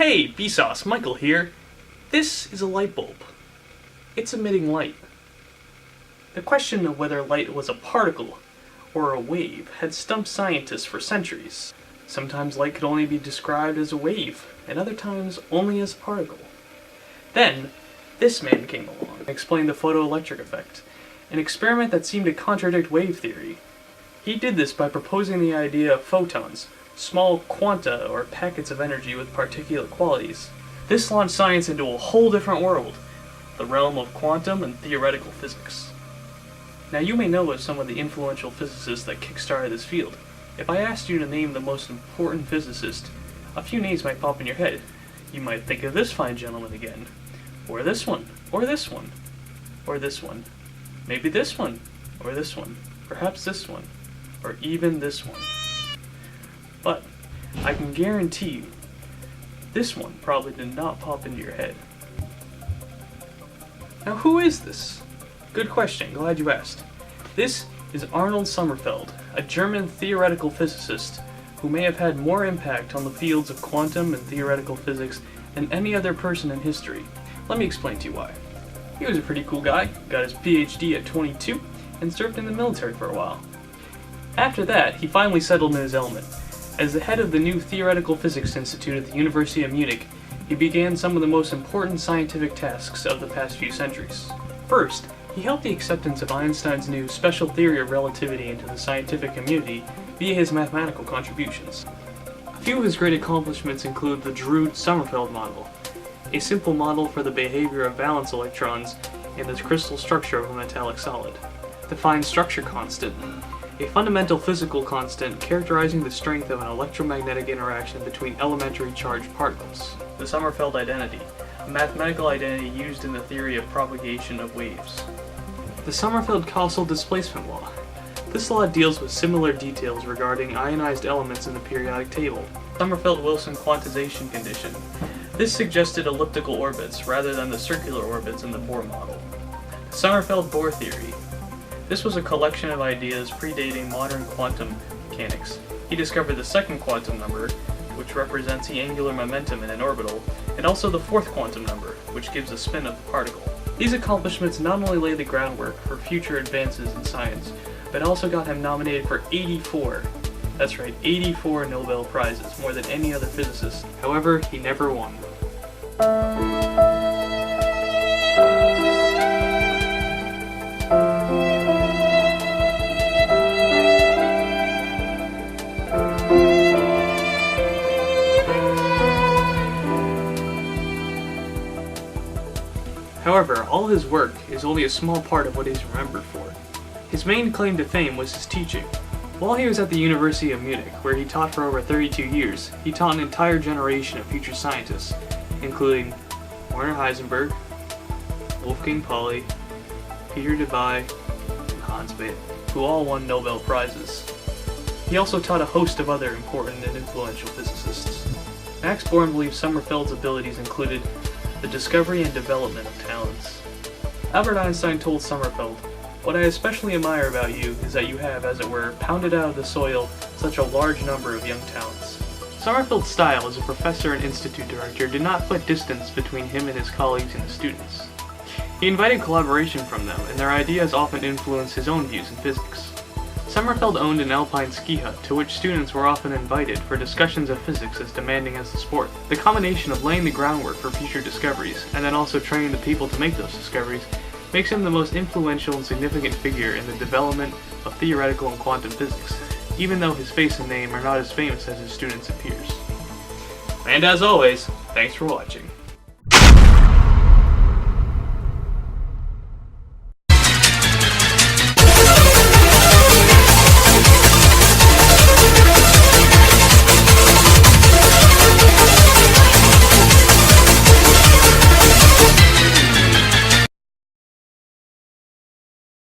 Hey, Vsauce, Michael here. This is a light bulb. It's emitting light. The question of whether light was a particle or a wave had stumped scientists for centuries. Sometimes light could only be described as a wave, and other times only as a particle. Then, this man came along and explained the photoelectric effect, an experiment that seemed to contradict wave theory. He did this by proposing the idea of photons, small quanta or packets of energy with particulate qualities. This launched science into a whole different world, the realm of quantum and theoretical physics. Now you may know of some of the influential physicists that kickstarted this field. If I asked you to name the most important physicist, a few names might pop in your head. You might think of this fine gentleman again, or this one, or this one, or this one, maybe this one, or this one, perhaps this one, or even this one. But I can guarantee you, this one probably did not pop into your head. Now who is this? Good question, glad you asked. This is Arnold Sommerfeld, a German theoretical physicist who may have had more impact on the fields of quantum and theoretical physics than any other person in history. Let me explain to you why. He was a pretty cool guy, got his PhD at 22, and served in the military for a while. After that, he finally settled in his element. As the head of the new Theoretical Physics Institute at the University of Munich, he began some of the most important scientific tasks of the past few centuries. First, he helped the acceptance of Einstein's new special theory of relativity into the scientific community via his mathematical contributions. A few of his great accomplishments include the Drude-Sommerfeld model, a simple model for the behavior of valence electrons in the crystal structure of a metallic solid, the fine structure constant, a fundamental physical constant characterizing the strength of an electromagnetic interaction between elementary charged particles, the Sommerfeld identity, a mathematical identity used in the theory of propagation of waves. The Sommerfeld-Kossel Displacement Law. This law deals with similar details regarding ionized elements in the periodic table. Sommerfeld-Wilson quantization condition. This suggested elliptical orbits rather than the circular orbits in the Bohr model. The Sommerfeld-Bohr Theory. This was a collection of ideas predating modern quantum mechanics. He discovered the second quantum number, which represents the angular momentum in an orbital, and also the fourth quantum number, which gives the spin of the particle. These accomplishments not only laid the groundwork for future advances in science, but also got him nominated for 84, that's right, 84 Nobel Prizes, more than any other physicist. However, he never won. However, all his work is only a small part of what he's remembered for. His main claim to fame was his teaching. While he was at the University of Munich, where he taught for over 32 years, he taught an entire generation of future scientists, including Werner Heisenberg, Wolfgang Pauli, Peter Debye, and Hans Bethe, who all won Nobel Prizes. He also taught a host of other important and influential physicists. Max Born believes Sommerfeld's abilities included the discovery and development of talents. Albert Einstein told Sommerfeld, "What I especially admire about you is that you have, as it were, pounded out of the soil such a large number of young talents." Sommerfeld's style as a professor and institute director did not put distance between him and his colleagues and his students. He invited collaboration from them, and their ideas often influenced his own views in physics. Sommerfeld owned an alpine ski hut to which students were often invited for discussions of physics as demanding as the sport. The combination of laying the groundwork for future discoveries, and then also training the people to make those discoveries, makes him the most influential and significant figure in the development of theoretical and quantum physics, even though his face and name are not as famous as his students and peers. And as always, thanks for watching.